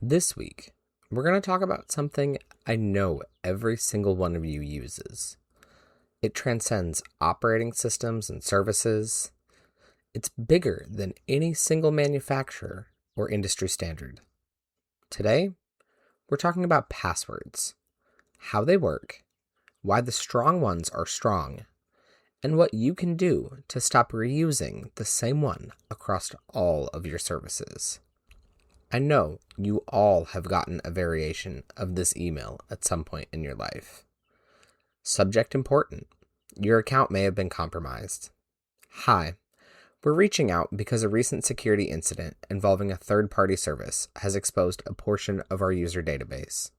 This week, we're going to talk about something I know every single one of you uses. It transcends operating systems and services. It's bigger than any single manufacturer or industry standard. Today, we're talking about passwords, how they work, why the strong ones are strong, and what you can do to stop reusing the same one across all of your services. I know you all have gotten a variation of this email at some point in your life. Subject important. Your account may have been compromised. Hi, we're reaching out because a recent security incident involving a third-party service has exposed a portion of our user database.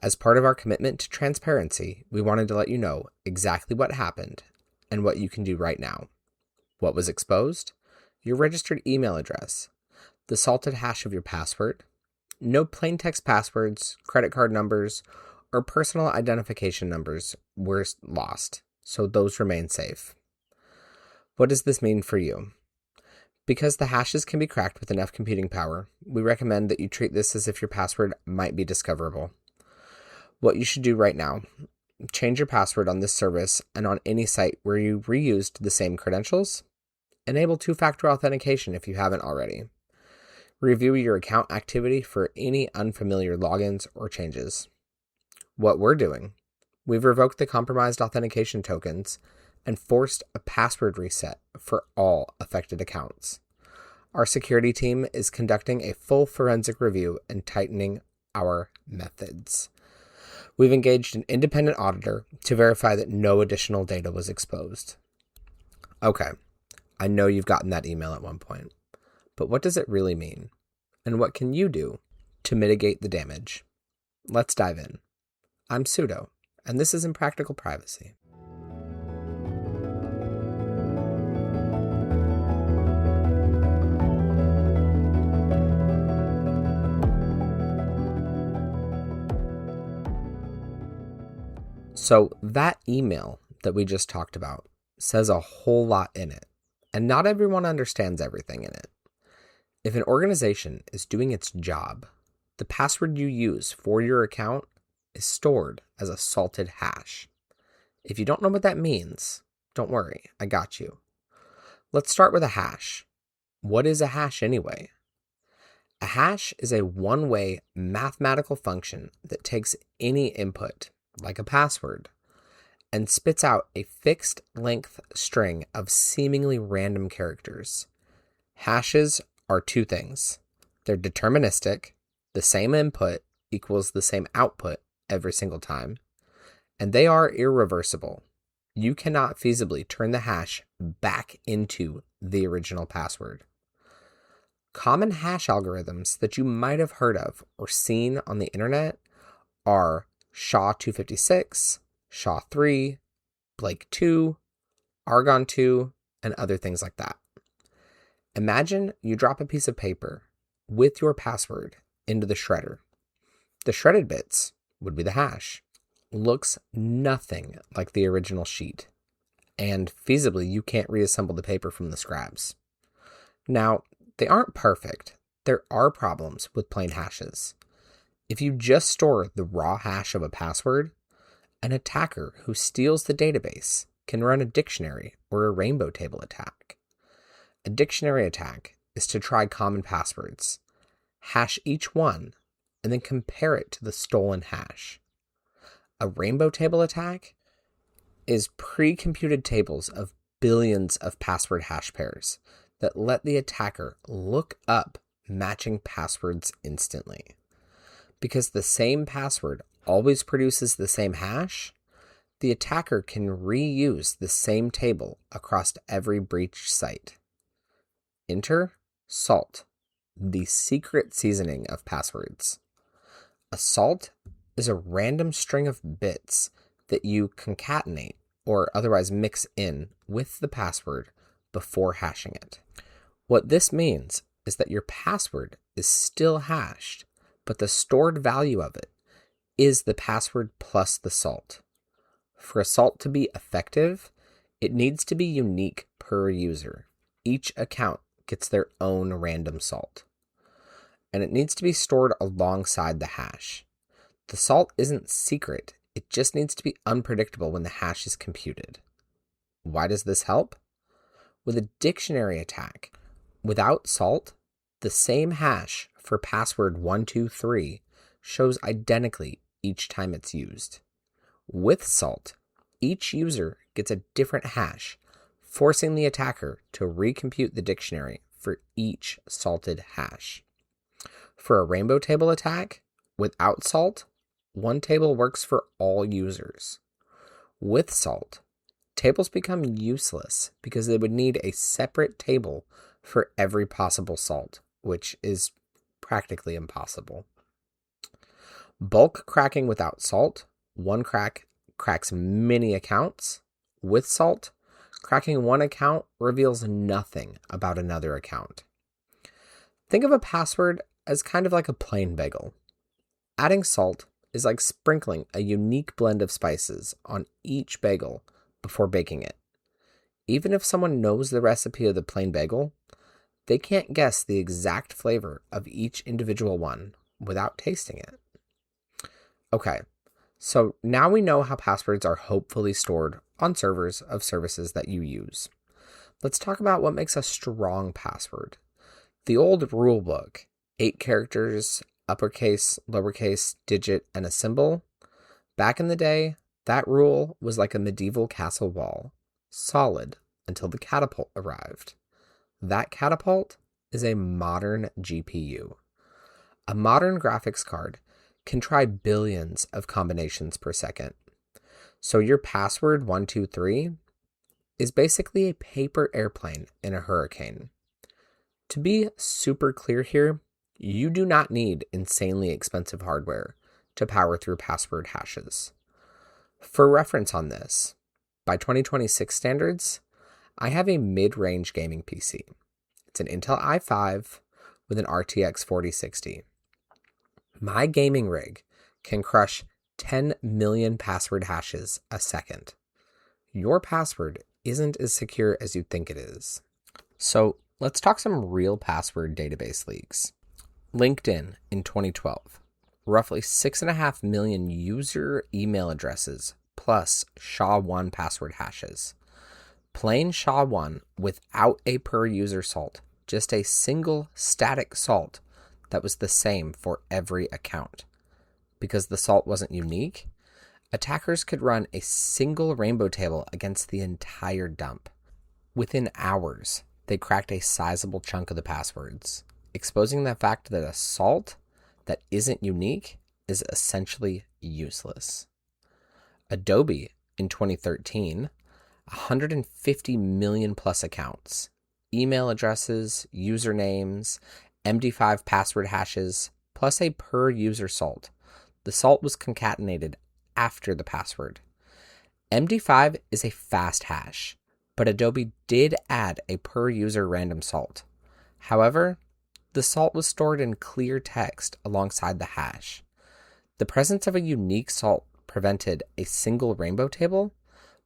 As part of our commitment to transparency, we wanted to let you know exactly what happened and what you can do right now. What was exposed? Your registered email address, the salted hash of your password, no plain text passwords, credit card numbers, or personal identification numbers were lost, so those remain safe. What does this mean for you? Because the hashes can be cracked with enough computing power, we recommend that you treat this as if your password might be discoverable. What you should do right now: change your password on this service and on any site where you reused the same credentials. Enable two-factor authentication if you haven't already. Review your account activity for any unfamiliar logins or changes. What we're doing: we've revoked the compromised authentication tokens and forced a password reset for all affected accounts. Our security team is conducting a full forensic review and tightening our methods. We've engaged an independent auditor to verify that no additional data was exposed. Okay, I know you've gotten that email at one point. But what does it really mean? And what can you do to mitigate the damage? Let's dive in. I'm Sudo, and this is Impractical Privacy. So that email that we just talked about says a whole lot in it, and not everyone understands everything in it. If an organization is doing its job, the password you use for your account is stored as a salted hash. If you don't know what that means, don't worry, I got you. Let's start with a hash. What is a hash anyway? A hash is a one-way mathematical function that takes any input, like a password, and spits out a fixed length string of seemingly random characters. Hashes are two things. They're deterministic, the same input equals the same output every single time, and they are irreversible. You cannot feasibly turn the hash back into the original password. Common hash algorithms that you might have heard of or seen on the internet are SHA-256, SHA-3, Blake-2, Argon-2, and other things like that. Imagine you drop a piece of paper with your password into the shredder. The shredded bits would be the hash. Looks nothing like the original sheet, and feasibly you can't reassemble the paper from the scraps. Now, they aren't perfect. There are problems with plain hashes. If you just store the raw hash of a password, an attacker who steals the database can run a dictionary or a rainbow table attack. A dictionary attack is to try common passwords, hash each one, and then compare it to the stolen hash. A rainbow table attack is pre-computed tables of billions of password hash pairs that let the attacker look up matching passwords instantly. Because the same password always produces the same hash, the attacker can reuse the same table across every breached site. Enter salt, the secret seasoning of passwords. A salt is a random string of bits that you concatenate or otherwise mix in with the password before hashing it. What this means is that your password is still hashed, but the stored value of it is the password plus the salt. For a salt to be effective, it needs to be unique per user. Each account gets their own random salt. and it needs to be stored alongside the hash. The salt isn't secret, it just needs to be unpredictable when the hash is computed. Why does this help? With a dictionary attack, without salt, the same hash for password 123 shows identically each time it's used. With salt, each user gets a different hash, forcing the attacker to recompute the dictionary for each salted hash. For a rainbow table attack, without salt, one table works for all users. With salt, tables become useless because they would need a separate table for every possible salt, which is practically impossible. Bulk cracking without salt, one crack cracks many accounts. With salt, cracking one account reveals nothing about another account. Think of a password as kind of like a plain bagel. Adding salt is like sprinkling a unique blend of spices on each bagel before baking it. Even if someone knows the recipe of the plain bagel, they can't guess the exact flavor of each individual one without tasting it. Okay, so now we know how passwords are hopefully stored on servers of services that you use. Let's talk about what makes a strong password. The old rule book, 8 characters, uppercase, lowercase, digit, and a symbol. Back in the day, that rule was like a medieval castle wall, solid until the catapult arrived. That catapult is a modern GPU. A modern graphics card can try billions of combinations per second. So your password 123 is basically a paper airplane in a hurricane. To be super clear here, you do not need insanely expensive hardware to power through password hashes. For reference on this, by 2026 standards, I have a mid-range gaming PC. It's an Intel i5 with an RTX 4060. My gaming rig can crush 10 million password hashes a second. Your password isn't as secure as you think it is. So let's talk some real password database leaks. LinkedIn in 2012, roughly 6.5 million user email addresses plus SHA-1 password hashes. Plain SHA-1 without a per user salt, just a single static salt that was the same for every account. Because the salt wasn't unique, attackers could run a single rainbow table against the entire dump. Within hours, they cracked a sizable chunk of the passwords, exposing the fact that a salt that isn't unique is essentially useless. Adobe in 2013, 150 million plus accounts, email addresses, usernames, MD5 password hashes, plus a per user salt. The salt was concatenated after the password. MD5 is a fast hash, but Adobe did add a per user random salt. However, the salt was stored in clear text alongside the hash. The presence of a unique salt prevented a single rainbow table,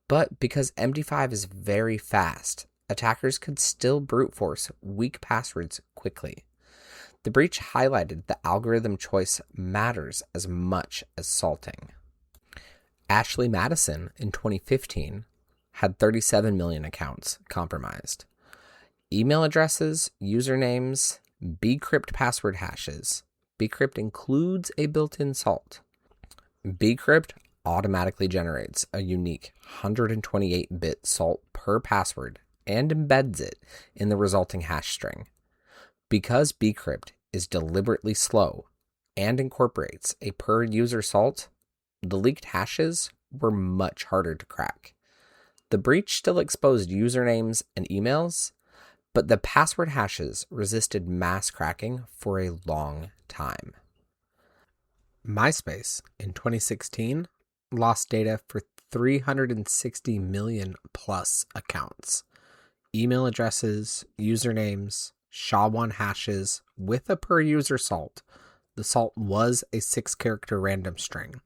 but because MD5 is very fast, attackers could still brute force weak passwords quickly. The breach highlighted that algorithm choice matters as much as salting. Ashley Madison in 2015 had 37 million accounts compromised. Email addresses, usernames, bcrypt password hashes. Bcrypt includes a built-in salt. Bcrypt automatically generates a unique 128-bit salt per password and embeds it in the resulting hash string. Because bcrypt is deliberately slow and incorporates a per user salt, the leaked hashes were much harder to crack. The breach still exposed usernames and emails, but the password hashes resisted mass cracking for a long time. MySpace in 2016 lost data for 360 million plus accounts. Email addresses, usernames, SHA-1 hashes with a per user salt. The salt was a 6-character random string.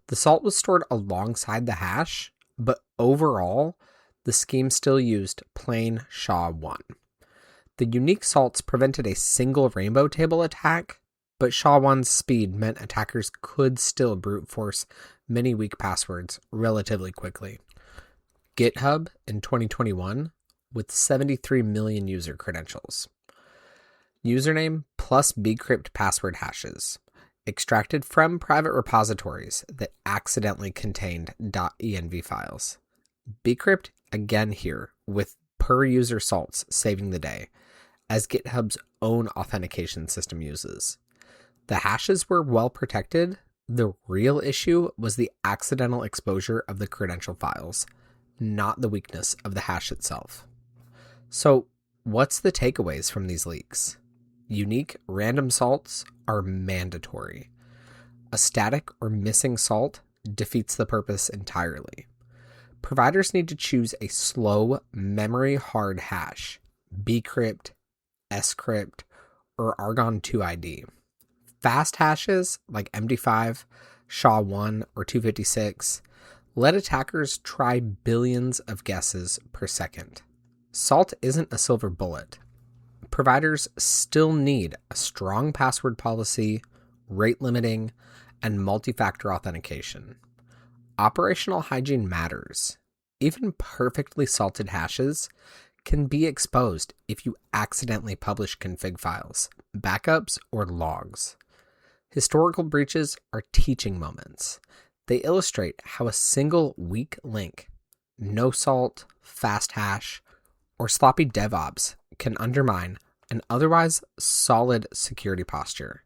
The salt was stored alongside the hash, but overall, the scheme still used plain SHA-1. The unique salts prevented a single rainbow table attack, but SHA-1's speed meant attackers could still brute force many weak passwords relatively quickly. GitHub in 2021 with 73 million user credentials. Username plus bcrypt password hashes, extracted from private repositories that accidentally contained .env files. Bcrypt again here with per user salts saving the day, as GitHub's own authentication system uses. The hashes were well protected. The real issue was the accidental exposure of the credential files, not the weakness of the hash itself. So, what's the takeaways from these leaks? Unique random salts are mandatory. A static or missing salt defeats the purpose entirely. Providers need to choose a slow, memory-hard hash, bcrypt, scrypt, or Argon2 ID. Fast hashes like MD5, SHA-1, or 256 let attackers try billions of guesses per second. Salt isn't a silver bullet. Providers still need a strong password policy, rate limiting, and multi-factor authentication. Operational hygiene matters. Even perfectly salted hashes can be exposed if you accidentally publish config files, backups, or logs. Historical breaches are teaching moments. They illustrate how a single weak link, no salt, fast hash, or sloppy DevOps can undermine an otherwise solid security posture.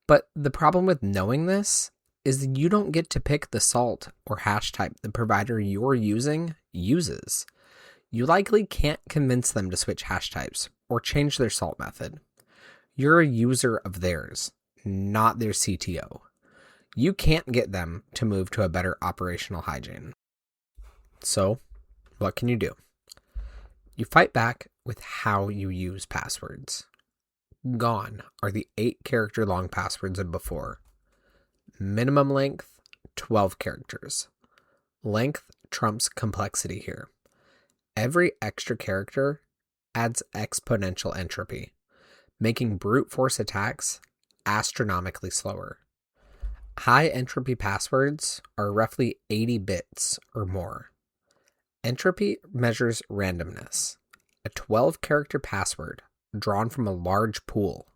But the problem with knowing this is that you don't get to pick the salt or hash type the provider you're using uses. You likely can't convince them to switch hash types or change their salt method. You're a user of theirs, not their CTO. You can't get them to move to a better operational hygiene. So, what can you do? You fight back with how you use passwords. Gone are the 8-character long passwords of before. Minimum length, 12 characters. Length trumps complexity here. Every extra character adds exponential entropy, making brute force attacks astronomically slower. High entropy passwords are roughly 80 bits or more. Entropy measures randomness. A 12-character password drawn from a large pool,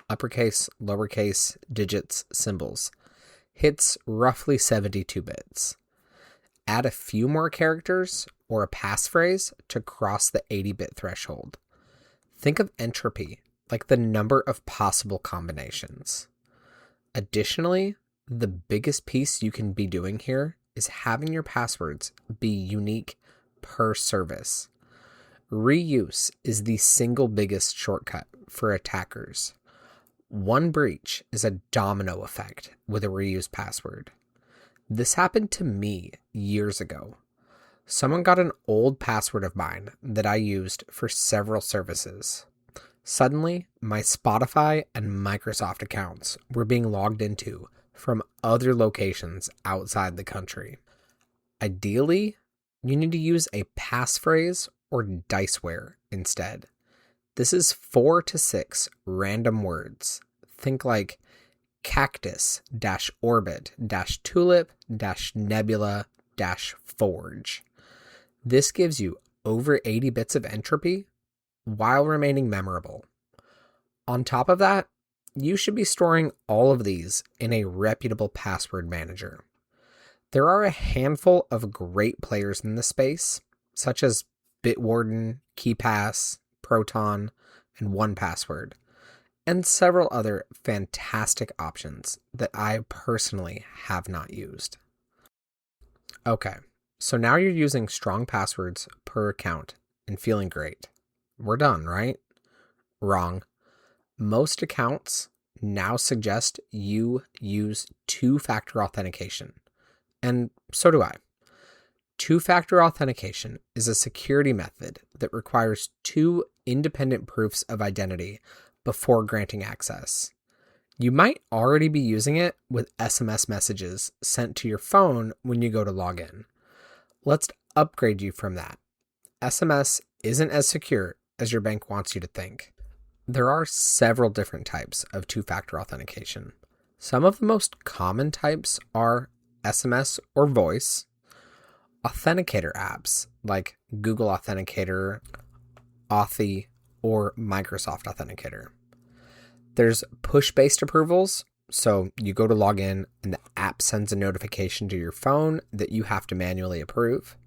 uppercase, lowercase, digits, symbols, hits roughly 72 bits. Add a few more characters or a passphrase to cross the 80-bit threshold. Think of entropy like the number of possible combinations. Additionally, the biggest piece you can be doing here is having your passwords be unique per service. Reuse is the single biggest shortcut for attackers. One breach is a domino effect with a reused password. This happened to me years ago. Someone got an old password of mine that I used for several services. Suddenly, my Spotify and Microsoft accounts were being logged into from other locations outside the country. Ideally, you need to use a passphrase or diceware instead. This is 4 to 6 random words. Think like cactus-orbit-tulip-nebula-forge. This gives you over 80 bits of entropy while remaining memorable. On top of that, you should be storing all of these in a reputable password manager. There are a handful of great players in this space, such as Bitwarden, KeePass, Proton, and 1Password, and several other fantastic options that I personally have not used. Okay, so now you're using strong passwords per account and feeling great. We're done, right? Wrong. Most accounts now suggest you use two-factor authentication, and so do I. Two-factor authentication is a security method that requires 2 independent proofs of identity before granting access. You might already be using it with SMS messages sent to your phone when you go to log in. Let's upgrade you from that. SMS isn't as secure as your bank wants you to think. There are several different types of two-factor authentication. Some of the most common types are SMS or voice, authenticator apps like Google Authenticator, Authy, or Microsoft Authenticator. There's push-based approvals, so you go to log in and the app sends a notification to your phone that you have to manually approve.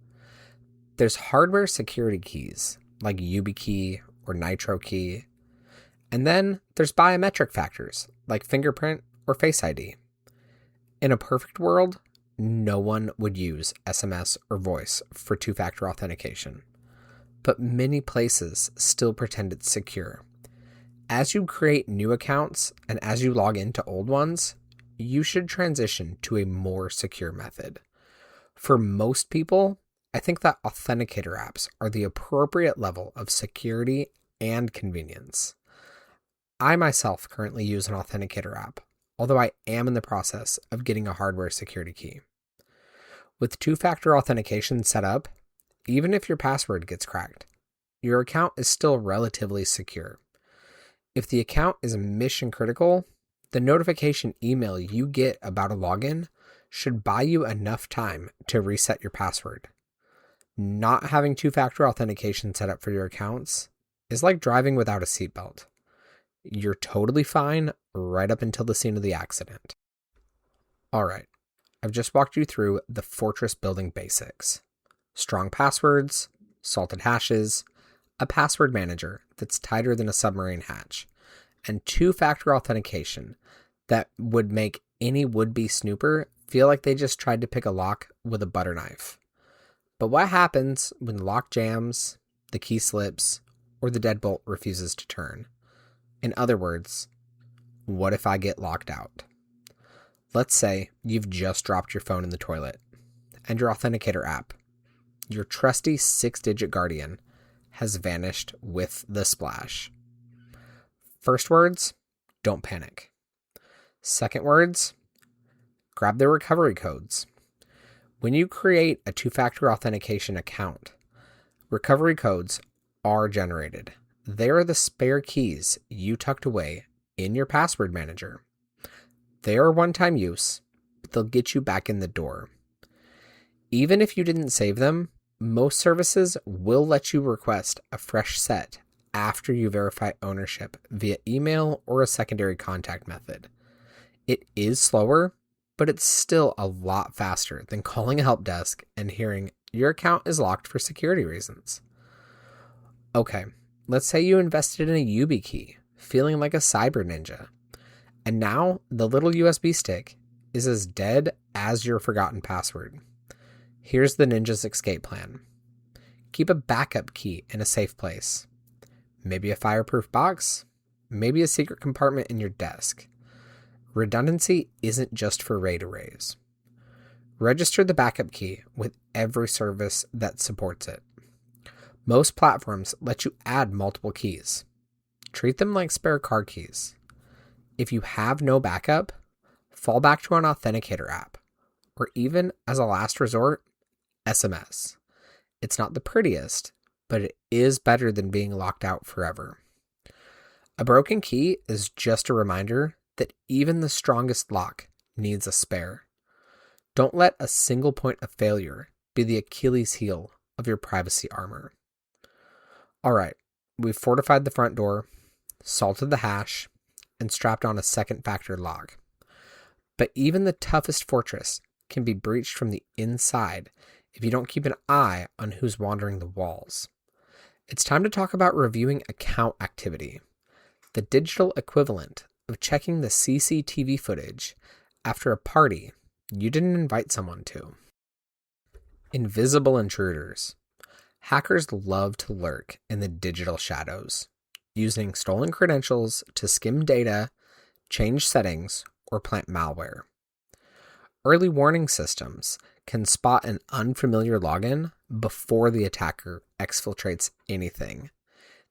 There's hardware security keys like YubiKey or NitroKey. And then there's biometric factors like fingerprint or Face ID. In a perfect world, no one would use SMS or voice for two-factor authentication. But many places still pretend it's secure. As you create new accounts and as you log into old ones, you should transition to a more secure method. For most people, I think that authenticator apps are the appropriate level of security and convenience. I myself currently use an authenticator app, although I am in the process of getting a hardware security key. With two-factor authentication set up, even if your password gets cracked, your account is still relatively secure. If the account is mission critical, the notification email you get about a login should buy you enough time to reset your password. Not having two-factor authentication set up for your accounts is like driving without a seatbelt. You're totally fine right up until the scene of the accident. All right, I've just walked you through the fortress building basics. Strong passwords, salted hashes, a password manager that's tighter than a submarine hatch, and two-factor authentication that would make any would-be snooper feel like they just tried to pick a lock with a butter knife. But what happens when the lock jams, the key slips, or the deadbolt refuses to turn? In other words, what if I get locked out? Let's say you've just dropped your phone in the toilet, and your authenticator app, your trusty 6-digit guardian, has vanished with the splash. First words, don't panic. Second words, grab the recovery codes. When you create a two-factor authentication account, recovery codes are generated. They are the spare keys you tucked away in your password manager. They are one-time use, but they'll get you back in the door. Even if you didn't save them, most services will let you request a fresh set after you verify ownership via email or a secondary contact method. It is slower, but it's still a lot faster than calling a help desk and hearing your account is locked for security reasons. Okay, let's say you invested in a YubiKey, feeling like a cyber ninja, and now the little USB stick is as dead as your forgotten password. Here's the ninja's escape plan. Keep a backup key in a safe place. Maybe a fireproof box, maybe a secret compartment in your desk. Redundancy isn't just for RAID arrays. Register the backup key with every service that supports it. Most platforms let you add multiple keys. Treat them like spare car keys. If you have no backup, fall back to an authenticator app, or even as a last resort, SMS. It's not the prettiest, but it is better than being locked out forever. A broken key is just a reminder that even the strongest lock needs a spare. Don't let a single point of failure be the Achilles heel of your privacy armor. All right, we've fortified the front door, salted the hash, and strapped on a second factor lock. But even the toughest fortress can be breached from the inside if you don't keep an eye on who's wandering the walls. It's time to talk about reviewing account activity, the digital equivalent of checking the CCTV footage after a party you didn't invite someone to. Invisible intruders. Hackers love to lurk in the digital shadows, using stolen credentials to skim data, change settings, or plant malware. Early warning systems can spot an unfamiliar login before the attacker exfiltrates anything.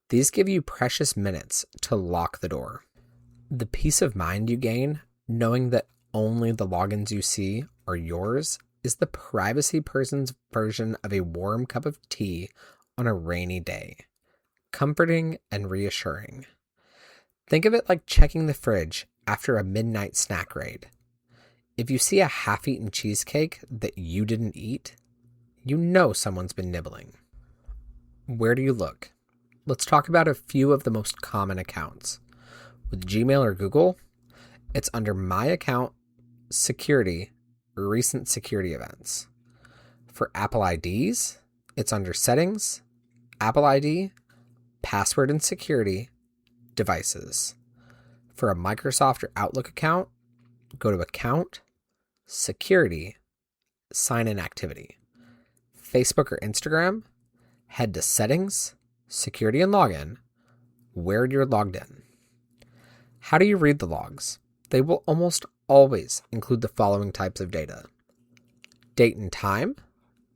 These give you precious minutes to lock the door. The peace of mind you gain knowing that only the logins you see are yours is the privacy person's version of a warm cup of tea on a rainy day. comforting and reassuring. Think of it like checking the fridge after a midnight snack raid. If you see a half-eaten cheesecake that you didn't eat, you know someone's been nibbling. Where do you look? Let's talk about a few of the most common accounts. With Gmail or Google, it's under My Account, Security, Recent Security Events. For Apple IDs, it's under Settings, Apple ID, Password and Security, Devices. For a Microsoft or Outlook account, go to Account, Security, Sign-in Activity. Facebook or Instagram, head to Settings, Security and Login, where you're logged in. How do you read the logs? They will almost always include the following types of data. Date and time.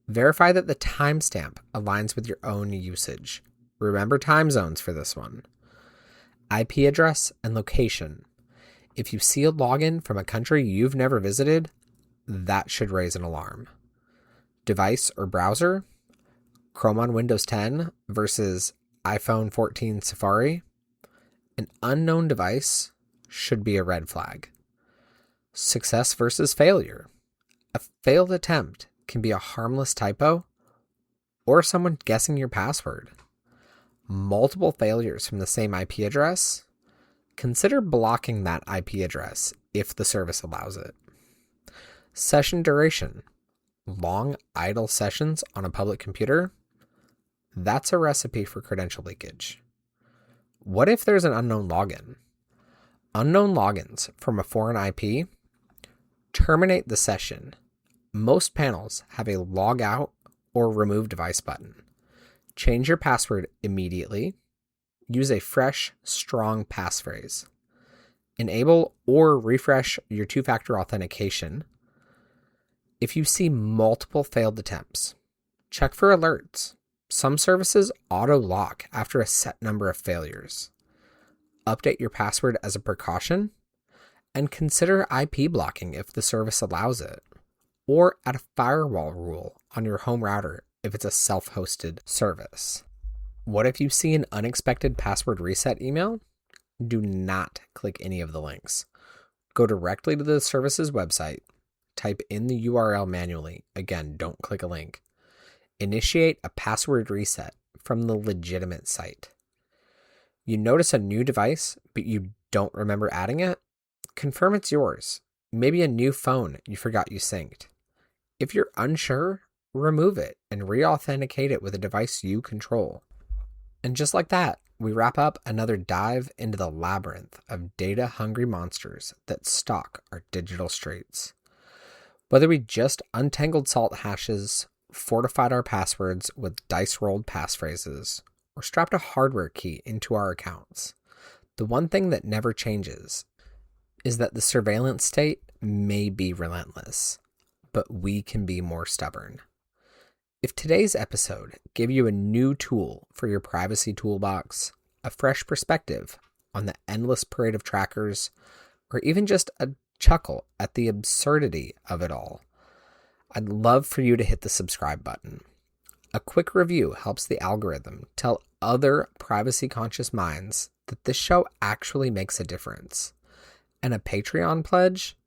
Verify that the timestamp aligns with your own usage. Remember time zones for this one. IP address and location. If you see a login from a country you've never visited, that should raise an alarm. Device or browser. Chrome on Windows 10 versus iPhone 14 Safari. An unknown device should be a red flag. Success versus failure. A failed attempt can be a harmless typo or someone guessing your password. Multiple failures from the same IP address. Consider blocking that IP address if the service allows it. Session duration. Long idle sessions on a public computer. That's a recipe for credential leakage. What if there's an unknown login? Unknown logins from a foreign IP terminate the session. Most panels have a log out or remove device button. Change your password immediately. Use a fresh, strong passphrase. Enable or refresh your two-factor authentication. If you see multiple failed attempts, check for alerts. Some services auto-lock after a set number of failures. Update your password as a precaution, and consider IP blocking if the service allows it, or add a firewall rule on your home router if it's a self-hosted service. What if you see an unexpected password reset email? Do not click any of the links. Go directly to the service's website, type in the URL manually. Again, don't click a link. Initiate a password reset from the legitimate site. You notice a new device, but you don't remember adding it? Confirm it's yours. Maybe a new phone you forgot you synced. If you're unsure, remove it and re-authenticate it with a device you control. And just like that, we wrap up another dive into the labyrinth of data-hungry monsters that stalk our digital streets. Whether we just untangled salt hashes, fortified our passwords with dice-rolled passphrases, or strapped a hardware key into our accounts, the one thing that never changes is that the surveillance state may be relentless, but we can be more stubborn. If today's episode gave you a new tool for your privacy toolbox, a fresh perspective on the endless parade of trackers, or even just a chuckle at the absurdity of it all, I'd love for you to hit the subscribe button. A quick review helps the algorithm tell other privacy-conscious minds that this show actually makes a difference. And a Patreon pledge?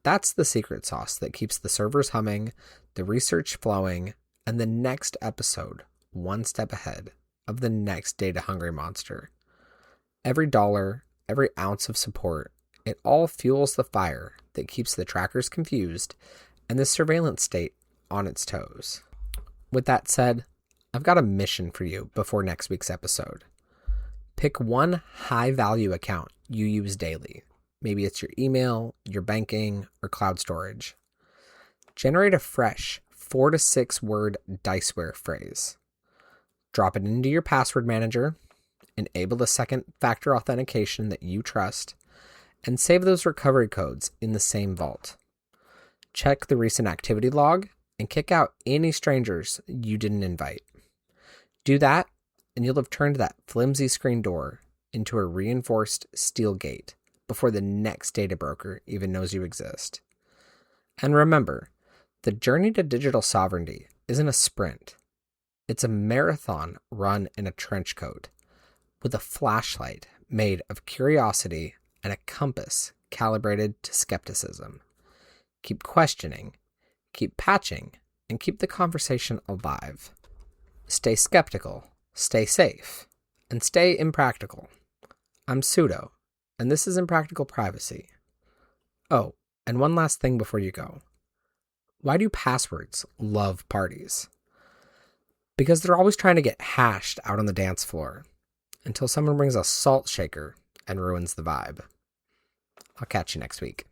That's the secret sauce that keeps the servers humming, the research flowing, and the next episode one step ahead of the next data-hungry monster. Every dollar, every ounce of support, it all fuels the fire that keeps the trackers confused and the surveillance state on its toes. With that said, I've got a mission for you before next week's episode. Pick one high-value account you use daily. Maybe it's your email, your banking, or cloud storage. Generate a fresh 4 to 6 word diceware phrase. Drop it into your password manager, enable the second factor authentication that you trust, and save those recovery codes in the same vault. Check the recent activity log and kick out any strangers you didn't invite. Do that, and you'll have turned that flimsy screen door into a reinforced steel gate before the next data broker even knows you exist. And remember, the journey to digital sovereignty isn't a sprint. It's a marathon run in a trench coat, with a flashlight made of curiosity and a compass calibrated to skepticism. Keep questioning, keep patching, and keep the conversation alive. Stay skeptical, stay safe, and stay impractical. I'm Sudo, and this is Impractical Privacy. Oh, and one last thing before you go. Why do passwords love parties? Because they're always trying to get hashed out on the dance floor until someone brings a salt shaker and ruins the vibe. I'll catch you next week.